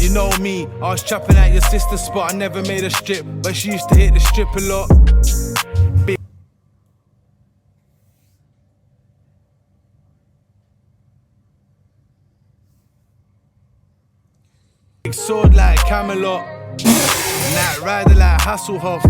You know me, I was trapping at your sister's spot. I never made a strip, but she used to hit the strip a lot. Big sword like Camelot, night rider like Hasselhoff.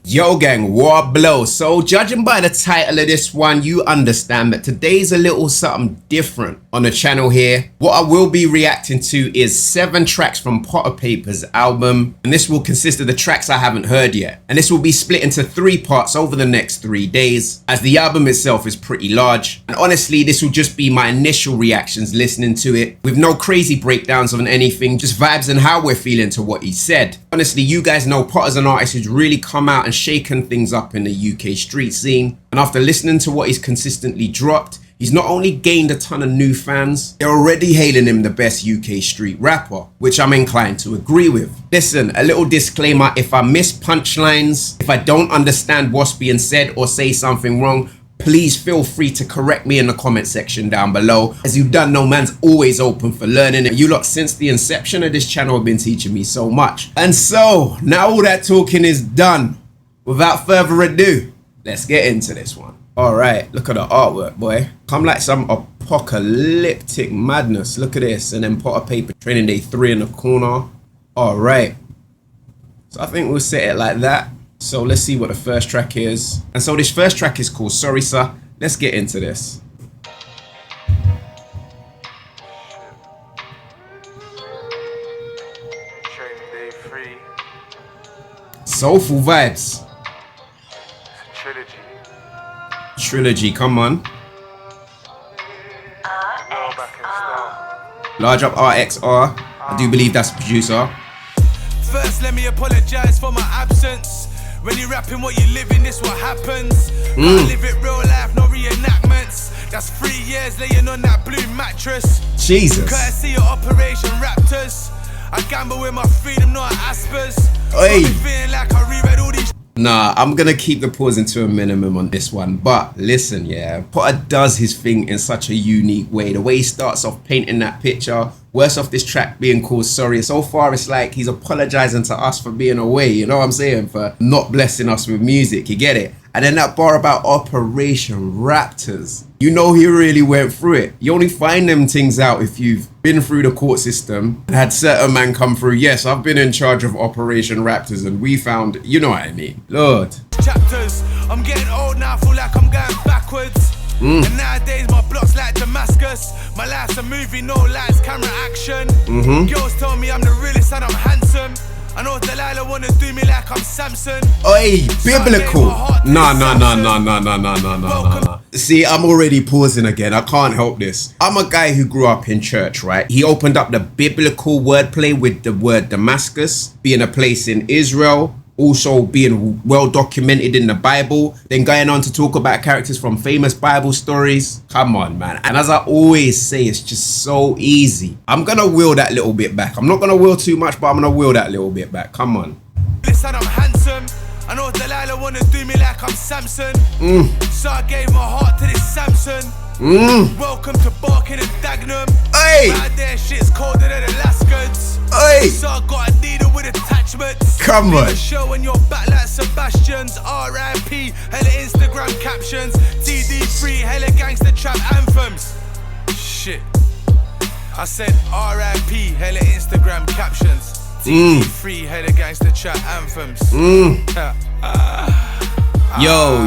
Yo gang, what blow? So judging by the title of this one, you understand that today's a little something different on the channel here. What I will be reacting to is 7 tracks from Payper's album, and this will consist of the tracks I haven't heard yet, and this will be split into 3 parts over the next 3 days, as the album itself is pretty large. And honestly, this will just be my initial reactions listening to it, with no crazy breakdowns on anything, just vibes and how we're feeling to what he said. Honestly, you guys know Potter's an artist who's really come out and shaken things up in the UK street scene, and after listening to what he's consistently dropped, he's not only gained a ton of new fans, they're already hailing him the best UK street rapper, which I'm inclined to agree with. Listen, a little disclaimer: if I miss punchlines, if I don't understand what's being said or say something wrong, please feel free to correct me in the comment section down below. As you done know, man's always open for learning, and you lot since the inception of this channel have been teaching me so much. And so, now all that talking is done, without further ado, let's get into this one. Alright, look at the artwork, boy. Come like some apocalyptic madness. Look at this, and then Payper training day 3 in the corner. Alright, so I think we'll set it like that. So let's see what the first track is. And so this first track is called Sorry Sir. Let's get into this. Soulful vibes. Trilogy, come on. Large up RXR. I do believe that's the producer. First, let me apologize for my absence. When you rapping what you living, this what happens. I live it real life, no reenactments. That's 3 years laying on that blue mattress. Jesus. Courtesy of Operation Raptors. I gamble with my freedom, not Aspers. Hey. Feeling like I reread all these. Nah, I'm gonna keep the pausing to a minimum on this one, but listen, yeah, Potter does his thing in such a unique way. The way he starts off painting that picture, worse off this track being called Sorry. So far, it's like he's apologizing to us for being away, you know what I'm saying? For not blessing us with music, you get it? And then that bar about Operation Raptors. You know he really went through it. You only find them things out if you've been through the court system and had certain man come through. Yes, I've been in charge of Operation Raptors and we found, you know what I mean. Lord. Chapters. I'm getting old now, feel like I'm going backwards. And nowadays my block's like Damascus. My life's a movie, no lights, camera, action. Girls tell me I'm the realest and I'm handsome. I know Delilah wanna do me like I'm Samson. Oi, biblical. Nah. See, I'm already pausing again. I can't help this. I'm a guy who grew up in church, right? He opened up the biblical wordplay with the word Damascus being a place in Israel, also being well documented in the Bible, then going on to talk about characters from famous Bible stories. Come on, man. And as I always say, it's just so easy. I'm gonna wheel that little bit back. I'm not gonna wheel too much, but I'm gonna wheel that little bit back. Come on. Listen, I'm handsome. I know Delilah wanna do me like I'm Samson. So I gave my heart to this Samson. Welcome to Barking and Dagenham. Hey! Out there shit's colder than Alaskans. Hey! So I got a needle with attachments. Come on. Show on your back like Sebastian's. R.I.P. Hella Instagram captions. TD3 hella gangster trap anthems. Shit. I said R.I.P. hella Instagram captions. TD3 hella gangster trap anthems. Yo.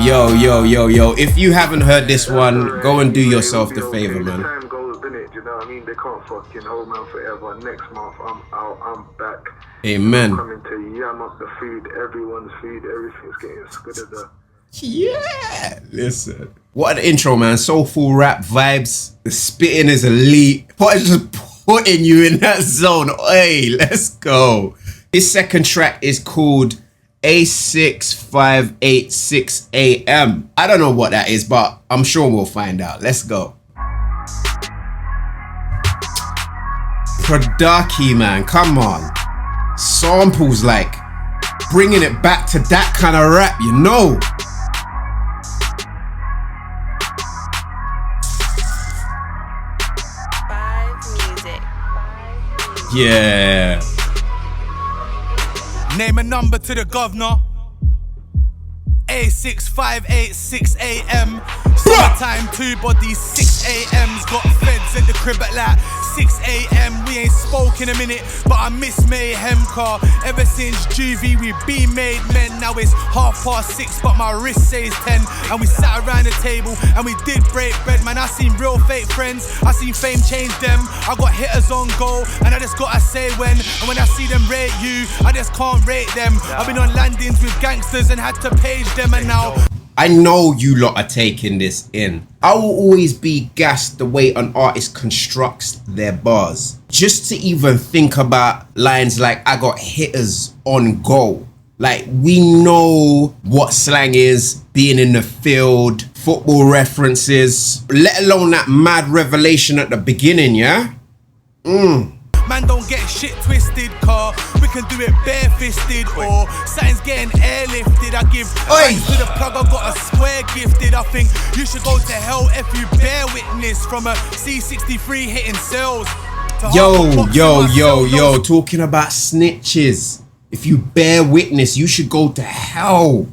If you haven't heard this one, go and do yourself the favor, man. Time goes, innit? You know what I mean? They can't fucking hold man forever. Next month, I'm out, I'm back. Amen. I'm coming to yam up the food, everyone's food, everything's getting scuddered. Yeah, listen. What an intro, man. Soulful rap vibes. The spitting is elite. Potter's just putting you in that zone. Hey, let's go. This second track is called A6586 AM. I don't know what that is, but I'm sure we'll find out. Let's go. Prodaki, man, come on. Samples, like bringing it back to that kind of rap, you know. music. Yeah. Name a number to the governor. A6586 AM. Summertime, 2 bodies, 6 AMs. Got feds at the crib at like 6 AM. We ain't spoke in a minute, but I miss mayhem car. Ever since juvie, we been made men. Now it's 6:30, but my wrist says 10. And we sat around the table and we did break bread. Man, I seen real fake friends. I seen fame change them. I got hitters on goal, and I just gotta say when. And when I see them rate you, I just can't rate them. I've been on landings with gangsters and had to page them, and now I know you lot are taking this in. I will always be gassed the way an artist constructs their bars. Just to even think about lines like, I got hitters on goal. Like, we know what slang is, being in the field, football references, let alone that mad revelation at the beginning, yeah? Man, don't get shit twisted, car. We can do it bare-fisted, or something's getting airlifted. I give thanks to the plug, I got a square gifted. I think you should go to hell if you bear witness from a C63 hitting cells. Yo, talking about snitches. If you bear witness, you should go to hell.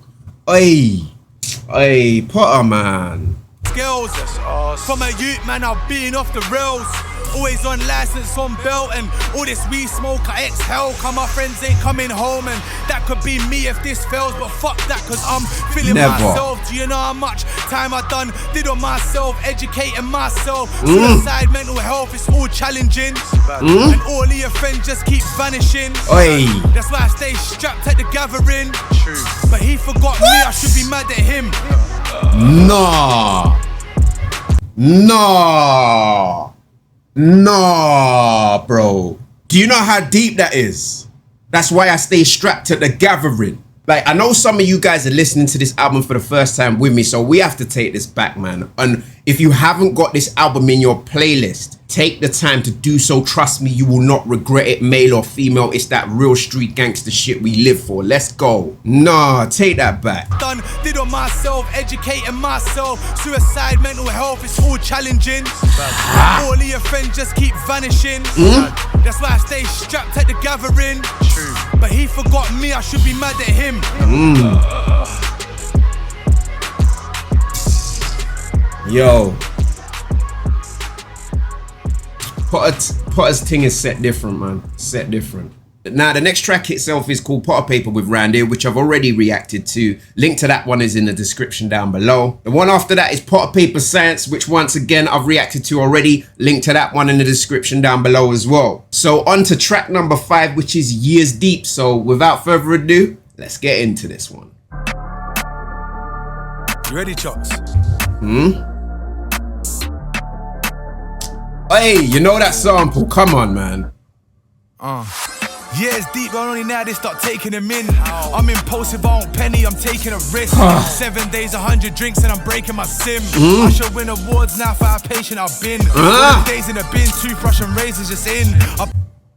Hey, Potter, man. Skills. From a youth, man, I've been off the rails. Always on license, on belt, and all this weed smoke, I exhale. Cause my friends ain't coming home, and that could be me if this fails. But fuck that, cause I'm feeling myself. Do you know how much time I done did on myself, educating myself? Suicide, mental health, it's all challenging. And all of your friends just keep vanishing. That's why I stay strapped at the gathering. True. But he forgot me, I should be mad at him. Nah, bro. Do you know how deep that is? That's why I stay strapped at the gathering. Like, I know some of you guys are listening to this album for the first time with me, so we have to take this back, man. And if you haven't got this album in your playlist, take the time to do so. Trust me, you will not regret it, male or female. It's that real street gangster shit we live for. Let's go. Nah, take that back. Did on myself, educating myself. Suicide, mental health, it's all challenging. All of your friends just keep vanishing. That's why I stay strapped at the gathering. True. But he forgot me, I should be mad at him. Yo. Potter's thing is set different, man. Set different. Now, the next track itself is called Potter Payper with Randy, which I've already reacted to. Link to that one is in the description down below. The one after that is Potter Payper Science, which once again I've reacted to already. Link to that one in the description down below as well. So on to track number 5, which is Years Deep. So without further ado, let's get into this one. You ready, Chucks? Hey, you know that sample? Come on, man. Years deep, but only now they start taking them in. I'm impulsive, I don't penny, I'm taking a risk. 7 days, 100 drinks, and I'm breaking my sim. I should win awards now for how patient I've been. 4 days in the bin, toothbrush and razors just in.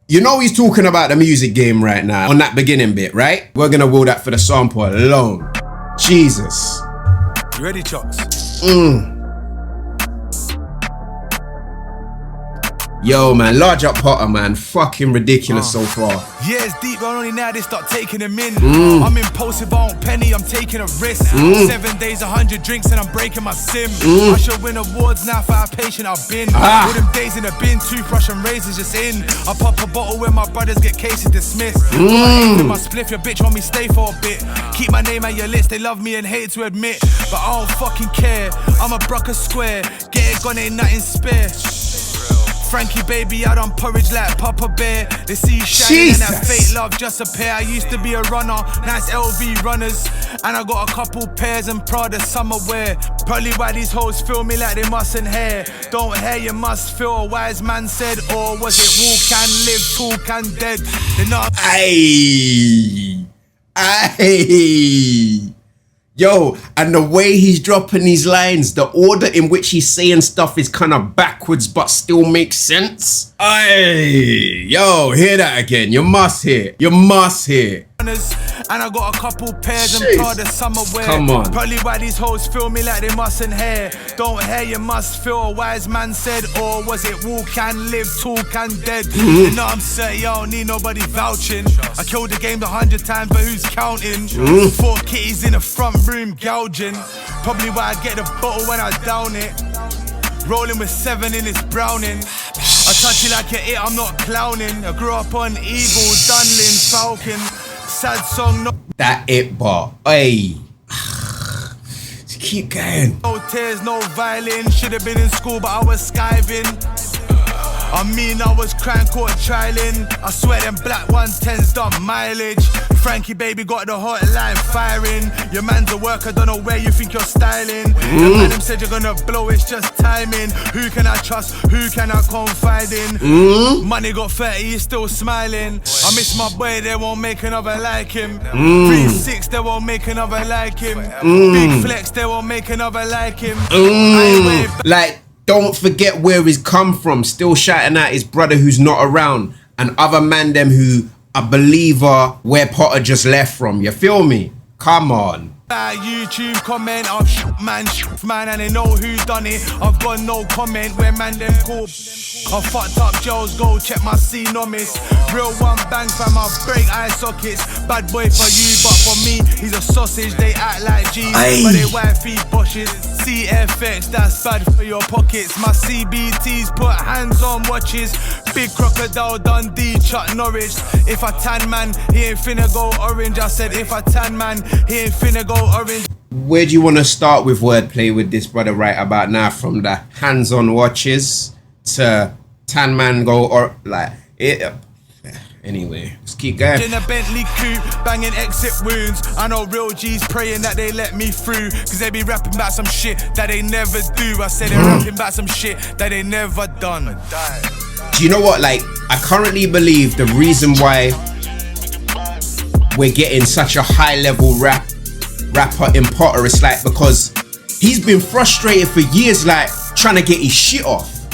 You know he's talking about the music game right now on that beginning bit, right? We're gonna will that for the sample alone. Jesus. You ready, Chucks? Yo, man, large up Potter, man. Fucking ridiculous so far. Years deep, but only now they start taking them in. I'm impulsive, I don't penny, I'm taking a risk. 7 days, 100 drinks, and I'm breaking my sim. I should win awards now for how patient I've been. All them days in the bin, toothbrush and razors just in. I pop a bottle when my brothers get cases dismissed. With my spliff, your bitch want me stay for a bit. Keep my name on your list, they love me and hate to admit. But I don't fucking care, I'm a Brucker square. Get it gone, ain't nothing spare. Frankie, baby, I done porridge like Papa Bear. They see you shining and that fake love just a pair. I used to be a runner, nice LV runners. And I got a couple pairs and Prada summer wear. Probably why these hoes feel me like they mustn't hear. Don't hear, you must feel, a wise man said. Or was it walk and live, talk and dead? They know. Aye. Yo, and the way he's dropping these lines, the order in which he's saying stuff is kind of backwards but still makes sense. Aye. Yo, hear that again. You must hear. You must hear. And I got a couple pairs and Jeez. Prada summer wear. Come on. Probably why these hoes feel me like they mustn't hear. Don't hear, you must feel, a wise man said. Or was it walk and live, talk and dead? You know I'm saying, I don't need nobody vouching. I killed the game 100 times, but who's counting? 4 kitties in the front room gouging. Probably why I get the bottle when I down it. Rolling with 7 in this Browning. I touch you like you're it, I'm not clowning. I grew up on Eagle, Dunlin, Falcon. Sad song, no. That it bar. Hey. Just keep going. No tears, no violin. Should've been in school, but I was skiving. I mean, I was crying, caught trialing. I swear them black 110s done mileage. Frankie baby got the hotline firing. Your man's a worker, don't know where you think you're styling. The man them said you're gonna blow, it's just timing. Who can I trust? Who can I confide in? Money got 30, he's still smiling. I miss my boy, they won't make another like him. 3-6, they won't make another like him. Big flex, they won't make another like him. I ain't waiting back. Like, don't forget where he's come from. Still shouting at his brother who's not around. And other man them who I believe are where Potter just left from. You feel me? Come on. YouTube comment, I've man, and they know who done it. I've got no comment where man them call. I fucked up Joe's go check my C nomis. Real one bang fam, I break eye sockets. Bad boy for you, but for me, he's a sausage. They act like G's, but they wifey boshes. CFX, that's bad for your pockets. My CBTs put hands on watches. Big crocodile Dundee, Chuck Norwich. If I tan man, he ain't finna go orange. I said if I tan man, he ain't finna go orange. Where do you want to start with wordplay with this brother right about now? From the hands-on watches to tan man go or like it. Anyway, let's keep going. In a Bentley coupe, banging exit wounds. I know real G's praying that they let me through, cause they be rapping about some shit that they never do. I said they're rapping about some shit that they never done. Do you know what? Like, I currently believe the reason why we're getting such a high-level rapper in Potter is like because he's been frustrated for years, like trying to get his shit off,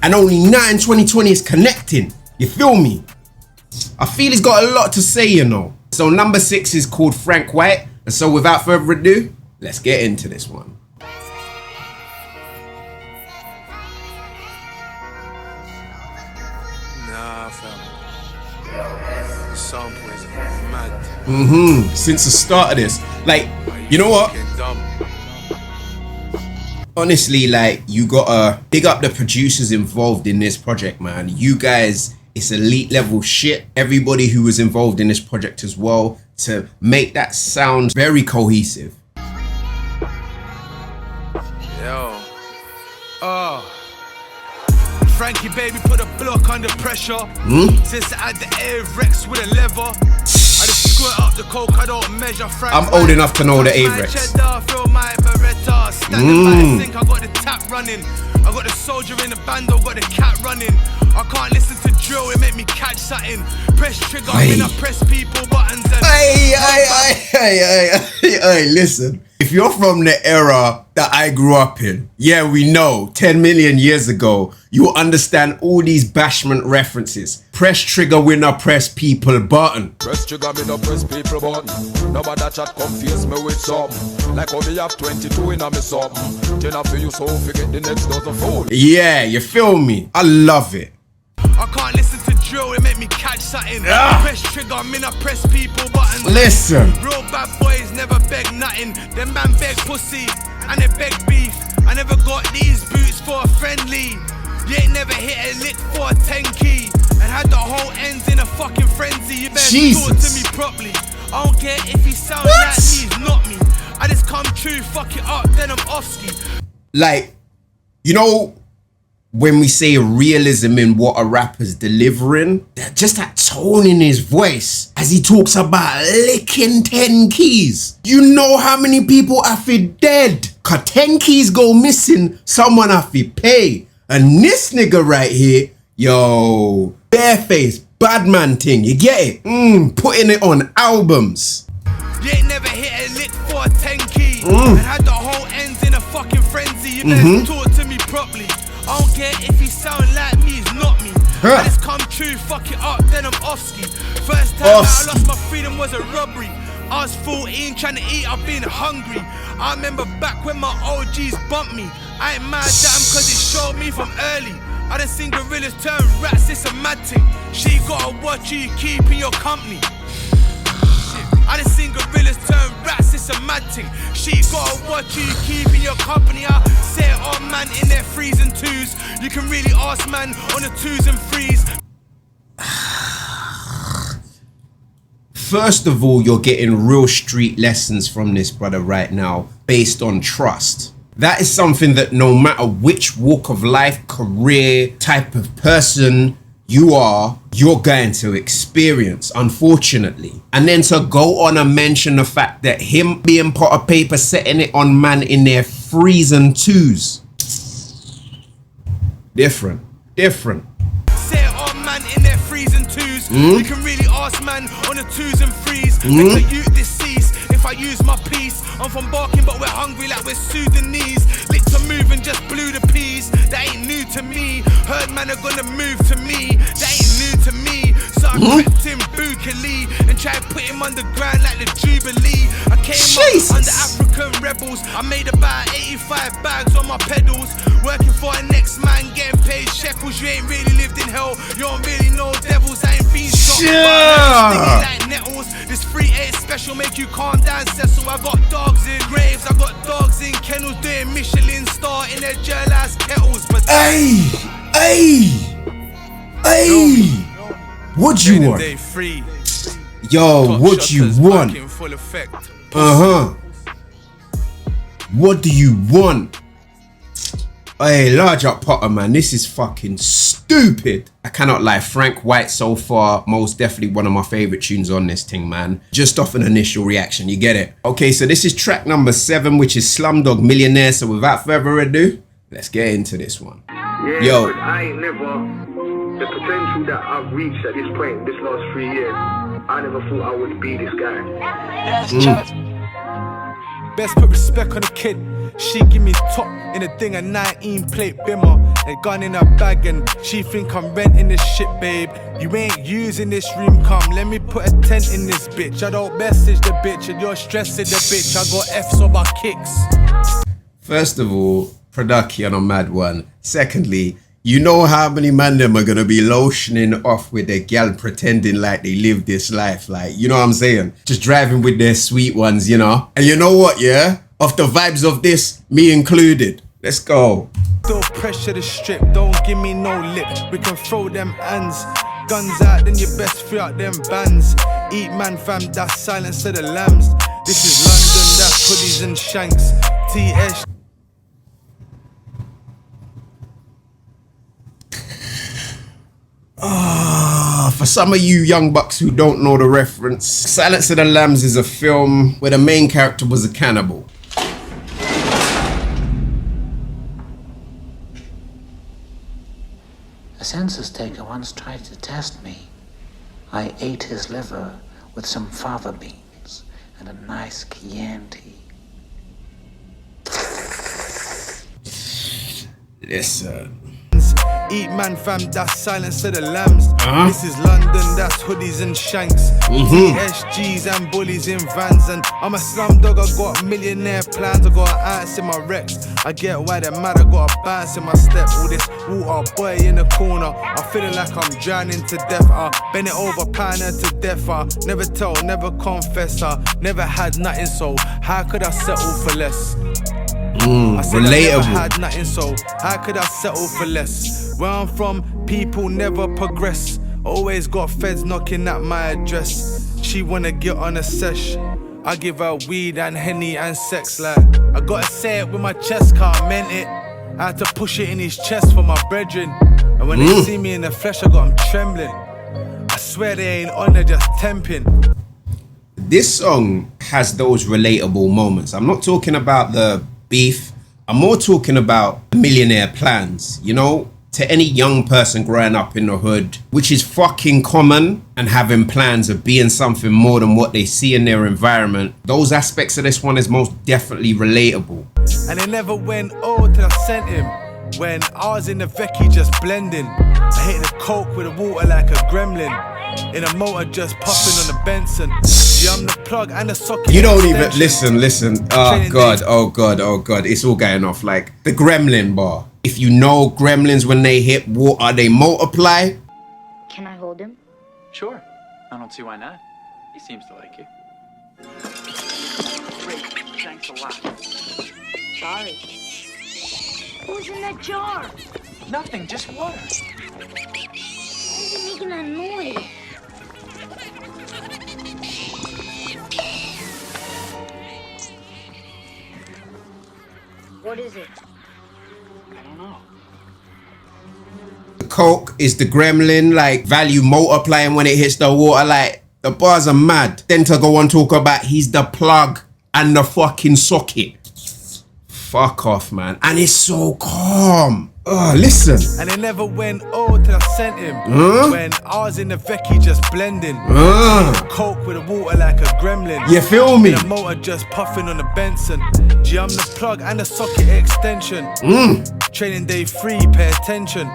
and only now in 2020 is connecting. You feel me? I feel he's got a lot to say, you know. So number 6 is called Frank White. And so without further ado, let's get into this one. Nah, fam. The sample is mad. Since the start of this, like, you know what? Honestly, like, you gotta big up the producers involved in this project, man. You guys, it's elite level shit. Everybody who was involved in this project as well to make that sound very cohesive. Yo. Frankie baby put a block under pressure. Since I had the air Rex with a lever. I just squirt up the coke, I don't measure. Frank I'm old enough to know the Avrex. Feel my Beretta. Standing by the sink, I got the tap running. I got the soldier in the bando, got the cat running. I can't listen to drill, it make me catch something. Press trigger, I press people buttons and Hey, listen. If you're from the era that I grew up in, yeah, we know 10 million years ago, you'll understand all these bashment references. Press trigger, winner, press people button. Press trigger, me no press people button. Nobody chat confuse me with something. Like how me have 22 in a me something. Then after you so forget the next dozen food. Yeah, you feel me? I love it. I can't listen to drill, it make me catch something. Press trigger, me not press people buttons. Listen. Real bad boys never beg nothing. Them man beg pussy and they beg beef. I never got these boots for a friendly. You ain't never hit a lick for a 10 key. And had the whole ends in a fucking frenzy. You better talk to me properly. I don't care if he sound like me, he's not me. I just come true, fuck it up, then I'm off ski. Like, you know, when we say realism in what a rapper's delivering, just that tone in his voice as he talks about licking 10 keys. You know how many people have been dead? Cause 10 keys go missing, someone have to pay. And this nigga right here, yo, bareface, bad man thing, you get it? Putting it on albums. You ain't never hit a lick for a 10 key. And had the whole ends in a fucking frenzy. You better talk to me properly. I don't care if he sound like me, he's not me. I just come true. 2, fuck it up, then I'm off ski. First time out, I lost my freedom was a robbery. I was 14 trying to eat, I've been hungry. I remember back when my OGs bumped me. I ain't mad at them cause it showed me from early. I done seen gorillas turn rats, it's a mad thing. She gotta watch who you keep in your company. I done seen gorillas turn rats, it's a mad thing. She gotta watch who you keep in your company. I say it all man in their 3s and 2s. You can really ask man on the 2s and 3s. First of all, you're getting real street lessons from this brother right now based on trust. That is something that no matter which walk of life, career, type of person you are, you're going to experience, unfortunately. And then to go on and mention the fact that him being part of Payper, setting it on man in their 3s and 2s. Different. Say it on man in their 3s and 2s. You can really ask man on the 2s and 3s. Make the youth deceased if I use my piece. I'm from Barking but we're hungry like we're Sudanese. Licked to move and just blew the peas. That ain't new to me. Heard man are gonna move to me. That ain't new to me. So I crept him bookily and tried to put him underground like the Jubilee. I came up under African rebels. I made about 85 bags on my pedals. Working for a next man, getting paid shekels. You ain't really lived in hell. You don't really know devils. I ain't been shot. Stinging like nettles. This 3-8 special make you calm down, Cecil. I got dogs in graves. I got dogs in kennels doing Michelin star in their gel ass kettles. But Hey! What you want? Yo, what you want? What do you want? Hey, large up Potter, man, this is fucking stupid. I cannot lie, Frank White so far, most definitely one of my favorite tunes on this thing, man. Just off an initial reaction, you get it? Okay, so this is track number 7, which is SLUMDOG Millionaire. So without further ado, let's get into this one. Yeah, yo, but I ain't never, the potential that I've reached at this point, this last 3 years, I never thought I would be this guy. Best put respect on the kid. She give me top in a thing, a 19 plate bimmer, a gun in her bag, and she think I'm renting this shit, babe. You ain't using this room, come let me put a tent in this bitch. I don't message the bitch and you're stressing the bitch. I got F's on my kicks. First of all, production on mad one. Secondly, you know how many man them are gonna be lotioning off with their gal pretending like they live this life, like, you know what I'm saying? Just driving with their sweet ones, you know? And you know what, yeah? Of the vibes of this, me included. Let's go. Don't pressure the strip, don't give me no lip. We can throw them hands. Guns out, then you best free out them bands. Eat man fam, that's silence to the lambs. This is London, that's hoodies and shanks. TS. For some of you young bucks who don't know the reference, Silence of the Lambs is a film where the main character was a cannibal. A census taker once tried to test me. I ate his liver with some fava beans and a nice Chianti. Listen. Eat man fam, that's silence to the lambs. This is London, that's hoodies and shanks. SGs and bullies in vans. And I'm a slumdog, I got millionaire plans. I got an ants in my Rex. I get why they're mad, I got a bounce in my step. All this water boy in the corner, I'm feeling like I'm drowning to death. I bend it over, pound her to death. I never tell, never confess. I never had nothing, so how could I settle for less? I said I never had nothing, so how could I settle for less? Where I'm from, people never progress. Always got feds knocking at my address. She wanna get on a sesh. I give her weed and Henny and sex, like I gotta say it with my chest, car I meant it. I had to push it in his chest for my brethren. And when they see me in the flesh, I got them trembling. I swear they ain't on, they're just temping. This song has those relatable moments. I'm not talking about the beef, I'm more talking about millionaire plans, you know, to any young person growing up in the hood, which is fucking common, and having plans of being something more than what they see in their environment. Those aspects of this one is most definitely relatable. And it never went till I sent him. When I was in the Vecchi just blending, I hit the coke with the water like a gremlin. In a motor just puffing on the Benson. Yeah, I'm the plug and the socket. You don't even listen. Oh god, it's all going off like the gremlin bar. If you know gremlins, when they hit water, they multiply. Can I hold him? Sure. I don't see why not. He seems to like you. Great. Thanks a lot. Sorry. What's in that jar? Nothing, just water. Why is it making that noise? What is it? I don't know. The coke is the gremlin, like value multiplying when it hits the water. Like the bars are mad. Then to go on talk about he's the plug and the fucking socket. Fuck off, man. And it's so calm. Oh, listen. And it never went old till I sent him. When I was in the Vecchi just blending. Coke with the water like a gremlin. You feel me? In a motor just puffing on the Benson. Gee, I'm the plug and the socket extension. Training day 3, pay attention.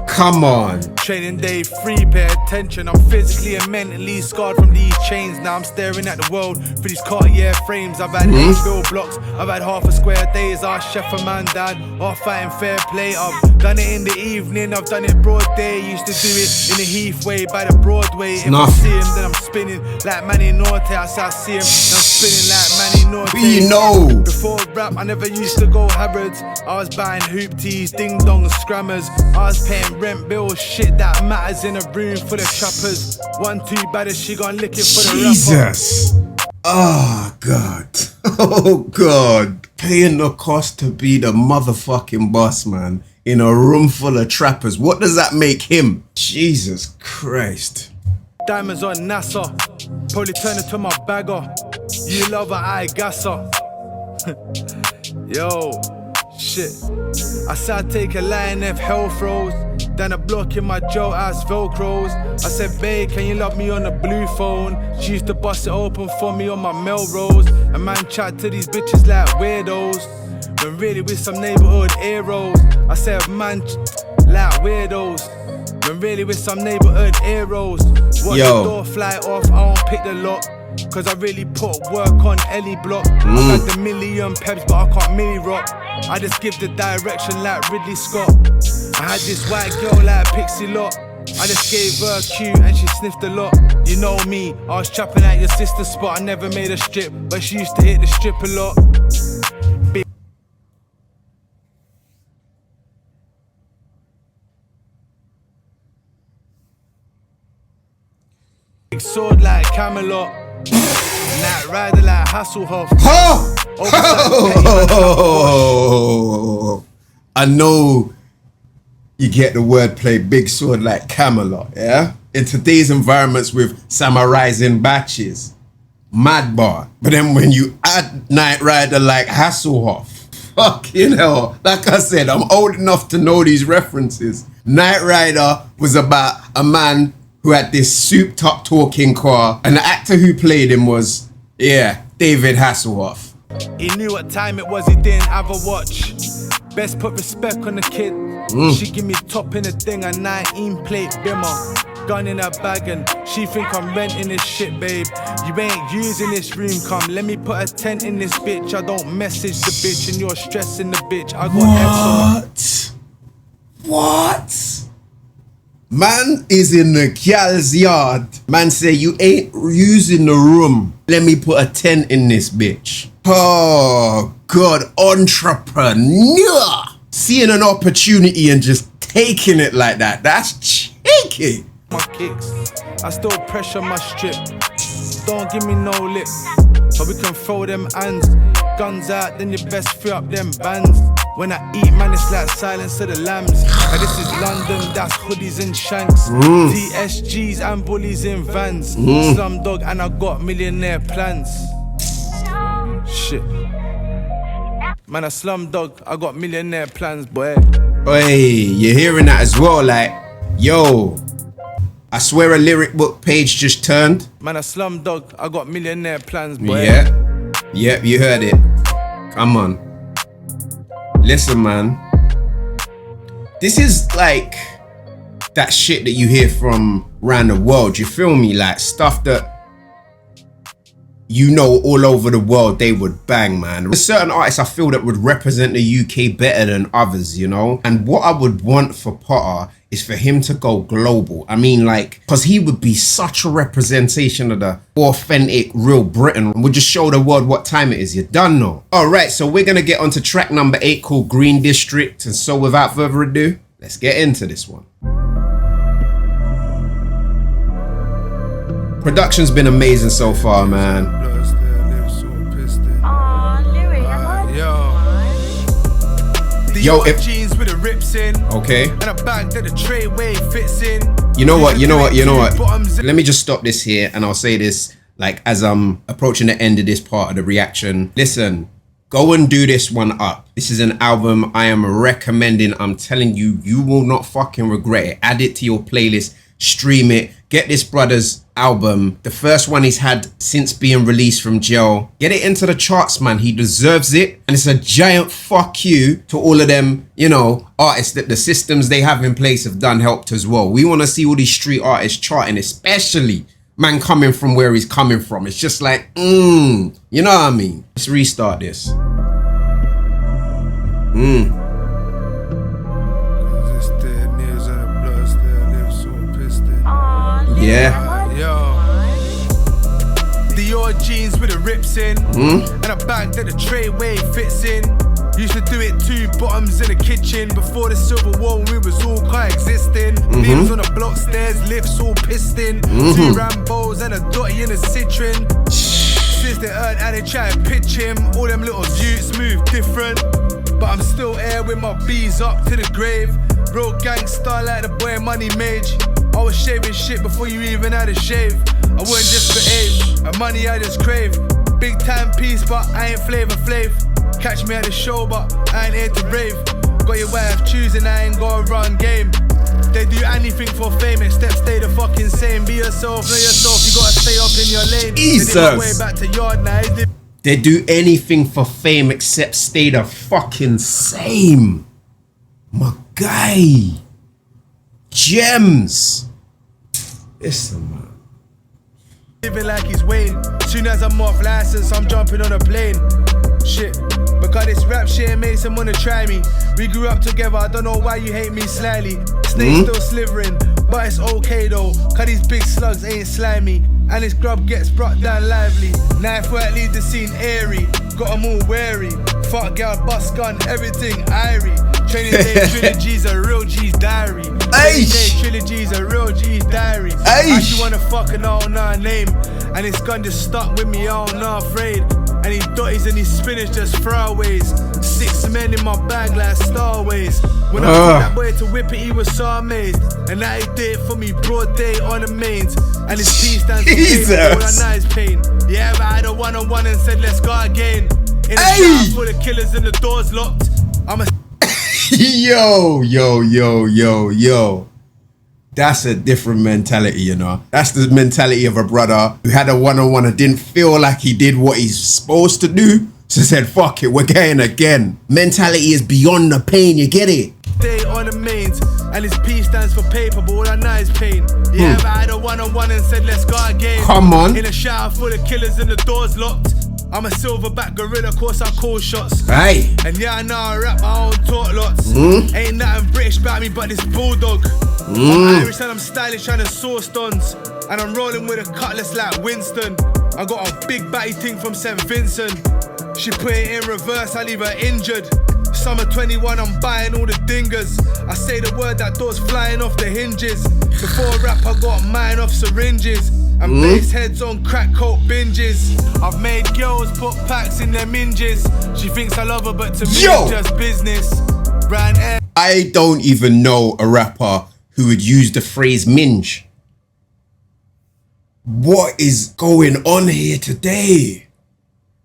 Come on. Training day 3, pay attention. I'm physically and mentally scarred from these chains. Now I'm staring at the world through these Cartier frames. I've had 8 bill blocks, I've had half a square days. Our chef and man dad are fighting fair play. I've done it in the evening, I've done it broad day. Used to do it in the Heathway by the Broadway. If I see him, then I'm spinning like Manny Norte. I say I see him, then I'm spinning like Manny Norte. We know. Before rap, I never used to go Harrods. I was buying hoop tees, ding dongs, scrammers. I was paying rent bills, shit that matters in a room full of trappers. 1 2 baddest, she gon' lick it for the rapper. Jesus. Oh god. Oh god. Paying the cost to be the motherfucking boss, man, in a room full of trappers. What does that make him? Jesus Christ. Diamonds on NASA, probably turn it to my bagger. You love her, I gas her. Yo, shit. I said I'd take a line if hell froze. Then a block in my Joe ass velcros. I said, babe, can you love me on the blue phone? She used to bust it open for me on my Melrose. A man chat to these bitches like weirdos, when really with some neighborhood heroes. I said, man, like weirdos, when really with some neighborhood heroes. Watch the door fly off, I don't pick the lock, cause I really put work on Ellie Block. I've had the million peps, but I can't milli rock. I just give the direction like Ridley Scott. I had this white girl like Pixie Lot. I just gave her a cue and she sniffed a lot. You know me, I was trapping at your sister's spot. I never made a strip, but she used to hit the strip a lot. Big sword like Camelot. Night rider like Hasselhoff. I know you get the wordplay, big sword like Camelot, yeah? In today's environments with samurais in batches, mad bar. But then when you add Night Rider like Hasselhoff, fucking hell, like I said, I'm old enough to know these references. Night Rider was about a man who had this souped up talking car, and the actor who played him was, David Hasselhoff. He knew what time it was, he didn't have a watch. Best put respect on the kid. She give me top in the thing, a 19 plate bimmer. Gun in her bag and she think I'm renting this shit, babe. You ain't using this room, come let me put a tent in this bitch. I don't message the bitch and you're stressing the bitch. I got What? Man is in the gal's yard. Man say you ain't using the room. Let me put a tent in this bitch. Oh God, entrepreneur. Seeing an opportunity and just taking it like that. That's cheeky. My kicks, I still pressure my strip. Don't give me no lip, but we can throw them hands. Guns out, then you best free up them bands. When I eat, man, it's like Silence of the Lambs. And this is London, that's hoodies and shanks. DSGs and bullies in vans. Slumdog and I got millionaire plans. Shit. Man, a Slumdog, I got millionaire plans, boy. Hey, you're hearing that as well, like, yo, I swear a lyric book page just turned. Man, a Slumdog, I got millionaire plans, boy. Yep, you heard it. Come on. Listen, man. This is like that shit that you hear from around the world. You feel me? Like stuff that you know all over the world they would bang, man. There's certain artists I feel that would represent the UK better than others, you know? And what I would want for Potter is for him to go global. I mean, like, because he would be such a representation of the authentic, real Britain. We'll just show the world what time it is. You done know. All right, so we're going to get onto track number 8 called Green District. And so without further ado, let's get into this one. Production's been amazing so far, man. Yo, if jeans with the rips in, okay, and a bag that the tray wave fits in. You know what? Let me just stop this here, and I'll say this like as I'm approaching the end of this part of the reaction. Listen, go and do this one up. This is an album I am recommending. I'm telling you, you will not fucking regret it. Add it to your playlist, stream it, get this brother's album, the first one he's had since being released from jail. Get it into the charts, man. He deserves it. And it's a giant fuck you to all of them, you know, artists that the systems they have in place have done helped as well. We want to see all these street artists charting, especially man coming from where he's coming from. It's just like, you know what I mean? Let's restart this. Yeah. Dior jeans with the rips in, and a bag that the tray wave fits in. Used to do it 2 bottoms in the kitchen before the Civil War when we was all coexisting. Names on the block stairs, lifts all piston. 2 Rambos and a Dotty in a Citroen. Since they earned and they try to pitch him, all them little views move different. But I'm still here with my B's up to the grave. Real gangster like the boy Money Mage. I was shaving shit before you even had a shave. I wouldn't just behave, and money I just crave. Big time piece, but I ain't Flavor Flav. Catch me at the show, but I ain't here to rave. Got your way of choosing, I ain't got a run game. They do anything for fame, except stay the fucking same. Be yourself, know yourself, you gotta stay up in your lane. Jesus. They did my way back to yard now. They do anything for fame except stay the fucking same. My guy. Gems. Listen, man. Living like he's Wayne. Soon as I'm off license, I'm jumping on a plane. Shit. Because this rap shit makes them wanna try me. We grew up together, I don't know why you hate me slyly. Snake still slithering, but it's okay though. Cause these big slugs ain't slimy. And this grub gets brought down lively. Knife work leave the scene airy. Got them all wary. Fuck girl, bust gun, everything irie. Training day trilogy's a real G's diary. Training day trilogy's a real G's diary. I actually wanna fuck and I don't know her name. And this gun just stuck with me, I don't know afraid. And these dotties and these spinners just throwaways. 6 men in my bag like Starways. When I told that boy to whip it, he was so amazed. And now he did it for me broad day on the mains. And his P stands for paper, all I know is pain. Yeah, but I had a one-on-one and said let's go again. In the shop for the killers and the doors locked. I'm a Yo. That's a different mentality, you know. That's the mentality of a brother who had a one-on-one and didn't feel like he did what he's supposed to do. So said, fuck it, we're going again. Mentality is beyond the pain, you get it? Day on the mains, and his P stands for paper, but all I know is pain. Yeah, but I had a one-on-one and said, let's go again. Come on. In a shower full of killers and the doors locked. I'm a silverback gorilla, course I call shots. Right. And yeah, I know I rap my own talk lots. Ain't nothing British about me but this bulldog. I'm Irish and I'm stylish trying to source dons. And I'm rolling with a cutlass like Winston. I got a big batty thing from St. Vincent. She put it in reverse, I leave her injured. Summer 21, I'm buying all the dingers. I say the word, that door's flying off the hinges. Before rap, I got mine off syringes. And base heads on crack coke binges. I've made girls put packs in their minges. She thinks I love her, but to me it's just business. Ran air. I don't even know a rapper who would use the phrase minge. What is going on here today?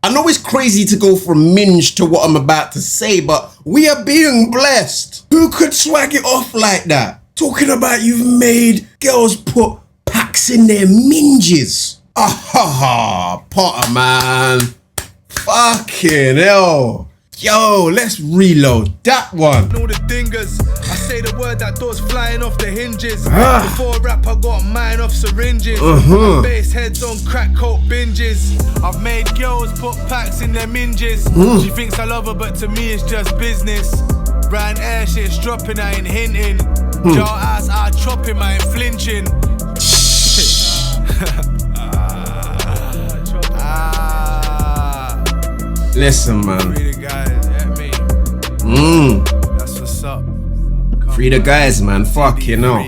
I know it's crazy to go from minge to what I'm about to say, but we are being blessed. Who could swag it off like that? Talking about you've made girls put packs in their minges. Potter, man. Fucking hell. Yo, let's reload that one. All the dingers, I say the word, that door's flying off the hinges. Before rap, I got mine off syringes. Bass heads on crack coke binges. I've made girls put packs in their minges. She thinks I love her, but to me it's just business. Brand air shit's dropping, I ain't hinting. Jar ass, I chop him, I ain't flinching. Listen, man. Free the guys, yeah, me. That's what's up. Free the guys, man. Fuck, you know.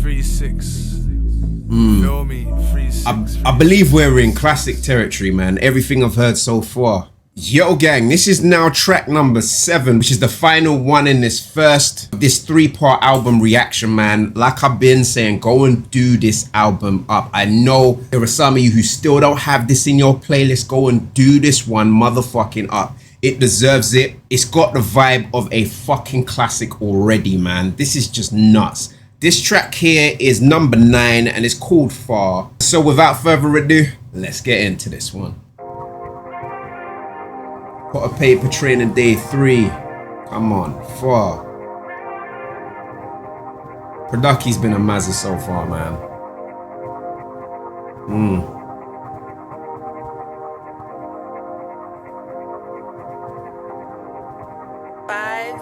3-6. Feel me? 3-6. I believe we're in classic territory, man. Everything I've heard so far. Yo, gang, this is now track number 7, which is the final one in this 3-part album reaction, man. Like I've been saying, go and do this album up. I know there are some of you who still don't have this in your playlist. Go and do this one motherfucking up. It deserves it. It's got the vibe of a fucking classic already, man. This is just nuts. This track here is number 9 and it's called Far. So without further ado, let's get into this one. Got a Payper training day 3. Come on, Far. Produki's been a mazza so far, man.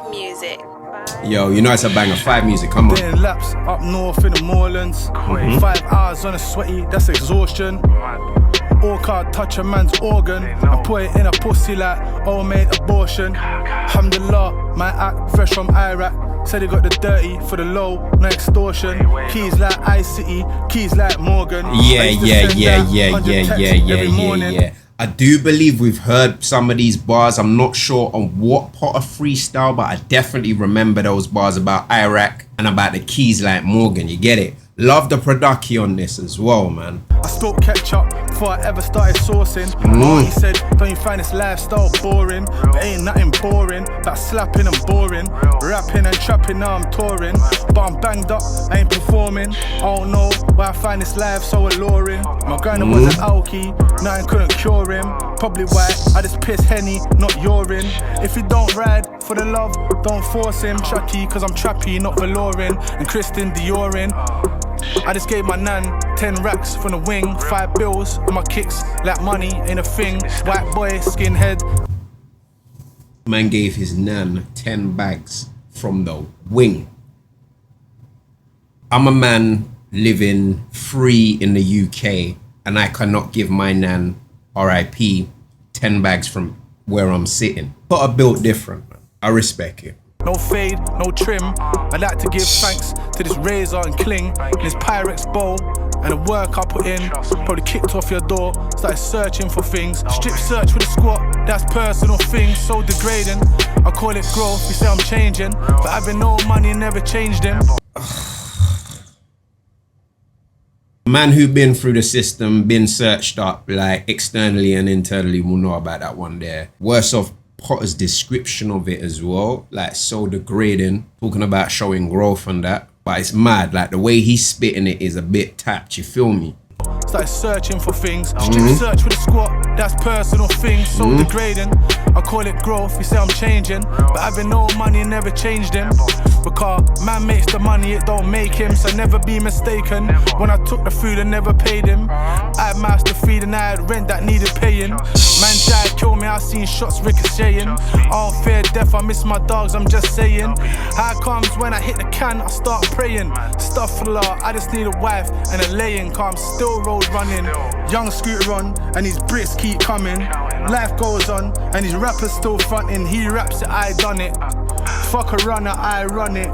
Music. Yo, you know it's a banger. 5 music, come on. Doing laps up north in the moorlands. 5 hours on a sweaty, that's exhaustion. All can't touch a man's organ. I put it in a pussy like old mate abortion. Alhamdulillah, my act fresh from Iraq. Said he got the dirty for the low, no extortion. Keys like iCity, keys like Morgan. Yeah. I do believe we've heard some of these bars. I'm not sure on what part of freestyle, but I definitely remember those bars about Iraq and about the keys like Morgan. You get it? Love the Produki on this as well, man. I stalked ketchup before I ever started sourcing. He said, don't you find this lifestyle boring? But ain't nothing boring about slapping and boring. Rapping and trapping, now I'm touring. But I'm banged up, I ain't performing. I don't know why I find this life so alluring. My grinder was an alky, nothing couldn't cure him. Probably why I just piss Henny, not urine. If you don't ride for the love, don't force him. Chucky, cause I'm trappy, not velouring. And Kristen Diorin. I just gave my nan 10 racks from the wing, 5 bills on my kicks, like money ain't a thing. White boy, skinhead. Man gave his nan 10 bags from the wing. I'm a man living free in the UK and I cannot give my nan, RIP, 10 bags from where I'm sitting. But I built different, man. I respect it. No fade, no trim. I like to give thanks to this razor and cling, this Pyrex bowl, and the work I put in. Probably kicked off your door, started searching for things. Strip search with a squat, that's personal things, so degrading. I call it growth, you say I'm changing, but having no money never changed him. Man who been through the system, been searched up like externally and internally will know about that one there. Worse off, Potter's description of it as well, like so degrading, talking about showing growth and that, but it's mad, like the way he's spitting it is a bit tapped, you feel me? Started searching for things. Strip search with a squat, that's personal things, so degrading. I call it growth, you say I'm changing, but having no money never changed him. Because man makes the money, it don't make him, so never be mistaken. When I took the food and never paid him, I had mouths to feed and I had rent that needed paying. Man tried to kill me, I seen shots ricocheting. I don't fear death, I miss my dogs, I'm just saying. How comes when I hit the can, I start praying. Astaghfirullah, I just need a wife and a laying, cause I'm still road running. Young scooter on, and these bricks keep coming. Life goes on, and these rappers still fronting. He raps it, I done it. Fuck a runner, I run it.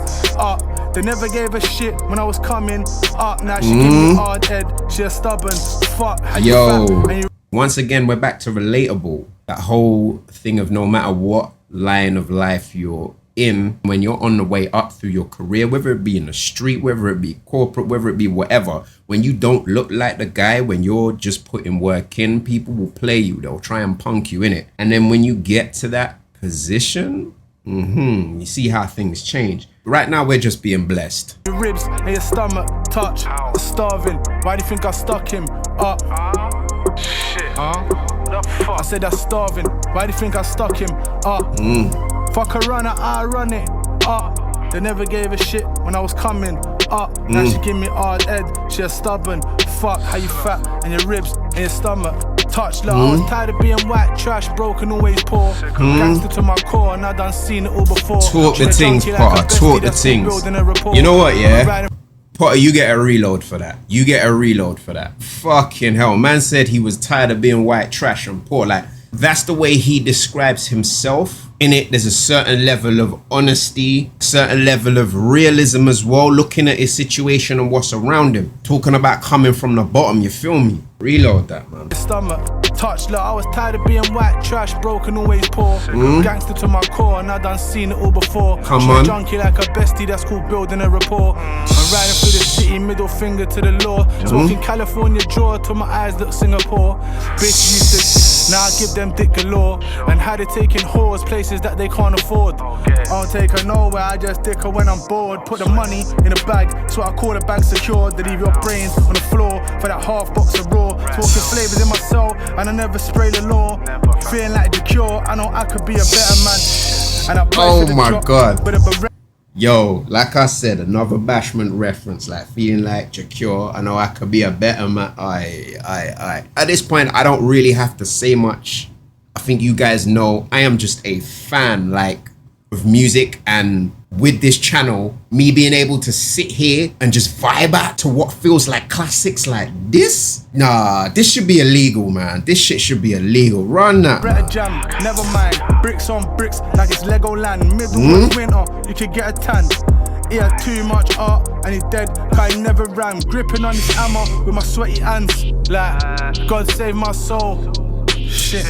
They never gave a shit when I was coming up. Now she give me hard head, she a stubborn. Fuck, how you fat, and you once again, we're back to relatable. That whole thing of no matter what line of life you're in, when you're on the way up through your career, whether it be in the street, whether it be corporate, whether it be whatever, when you don't look like the guy, when you're just putting work in, people will play you. They'll try and punk you in it. And then when you get to that position, you see how things change. Right now, we're just being blessed. Your ribs and your stomach touch, starving. Why do you think I stuck him up? Shit, huh? I said that's starving. Why do you think I stuck him? Fuck a runner, I run it. They never gave a shit when I was coming up. Now she give me hard head, she a stubborn. Fuck how you fat and your ribs and your stomach. Touch love, I was tired of being white trash, broken, always poor. Gangster to my core, and I done seen it all before. Talk the things, Potter, talk the things. You know what, yeah? Potter, you get a reload for that. You get a reload for that. Fucking hell, man said he was tired of being white trash and poor. Like, that's the way he describes himself. In it, there's a certain level of honesty, certain level of realism as well, looking at his situation and what's around him. Talking about coming from the bottom, you feel me? Reload that, man. Stomach, touch, look, I was tired of being white trash, broken, always poor. Gangster to my core, and I done seen it all before. Come on. Junkie like a bestie, that's called building a rapport. I'm riding through the city, middle finger to the law. Smoking California draw till my eyes look Singapore. Bitch used to, now I give them dick galore. And how they taking whores, places that they can't afford. I don't take her nowhere, I just dick her when I'm bored. Put the money in a bag, so I call the bank secured. They leave your brains on the floor for that half box of raw. Talking flavors in my soul, and I never spray the law. Feeling like the cure, I know I could be a better man. And I oh my god. Yo, like I said, another Bashment reference, like feeling like Jacure, I know I could be a better man. At this point, I don't really have to say much. I think you guys know I am just a fan, like, of music, and with this channel, me being able to sit here and just vibe out to what feels like classics like this, nah, this should be illegal, man. This shit should be illegal. Run that. Better jam, never mind. Bricks on bricks like it's Legoland. Middle of winter, you could get a tan. He had too much art and he's dead, cause he never ran. Gripping on his hammer with my sweaty hands. Like, God save my soul. Shit.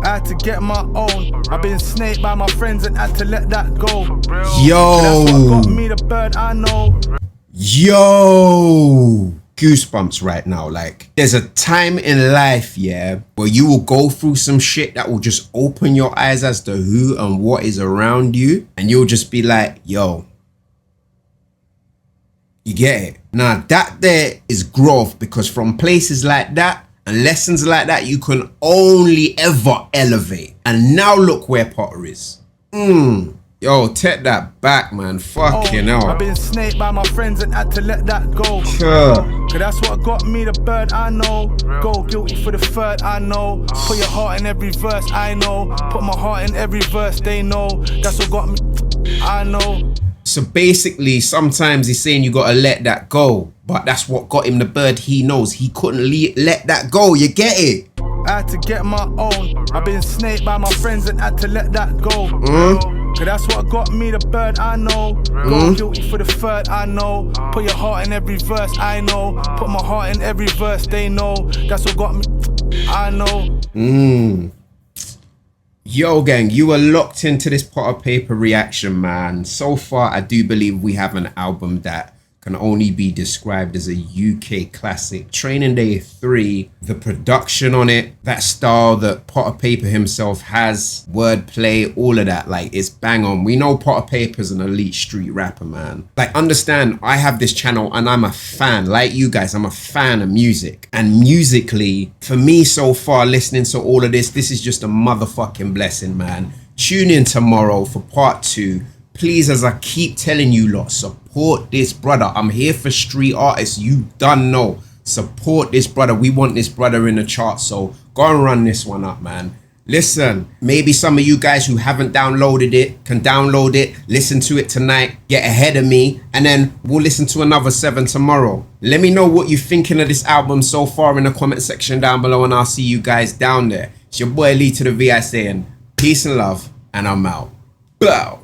I had to get my own. I've been snaked by my friends and had to let that go. Yo. That's what got me the bird I know. Yo. Goosebumps right now. Like, there's a time in life, yeah, where you will go through some shit that will just open your eyes as to who and what is around you. And you'll just be like, yo. You get it? Now, that there is growth, because from places like that, and lessons like that, you can only ever elevate. And now look where Potter is. Yo, take that back, man. Fucking hell. I've been snaked by my friends and had to let that go. Sure. Cause that's what got me the bird I know. Go guilty for the third I know. Put your heart in every verse I know. Put my heart in every verse they know. That's what got me, I know. So basically, sometimes he's saying you gotta let that go. But that's what got him the bird he knows. He couldn't let that go. You get it? I had to get my own. I've been snaked by my friends and had to let that go. Cause that's what got me the bird I know. Go guilty for the third I know. Put your heart in every verse I know. Put my heart in every verse they know. That's what got me, I know. Yo, gang, you are locked into this Potter Payper reaction, man. So far, I do believe we have an album that can only be described as a UK classic. Training Day 3, the production on it, that style that Potter Payper himself has, wordplay, all of that, like, it's bang on. We know Potter Payper's an elite street rapper, man. Like, understand, I have this channel and I'm a fan, like you guys, I'm a fan of music. And musically, for me so far, listening to all of this, this is just a motherfucking blessing, man. Tune in tomorrow for part 2. Please, as I keep telling you lot, support this brother. I'm here for street artists. You done know. Support this brother. We want this brother in the chart. So go and run this one up, man. Listen, maybe some of you guys who haven't downloaded it can download it, listen to it tonight, get ahead of me, and then we'll listen to another 7 tomorrow. Let me know what you're thinking of this album so far in the comment section down below, and I'll see you guys down there. It's your boy LeeToTheVI saying peace and love, and I'm out. Blow.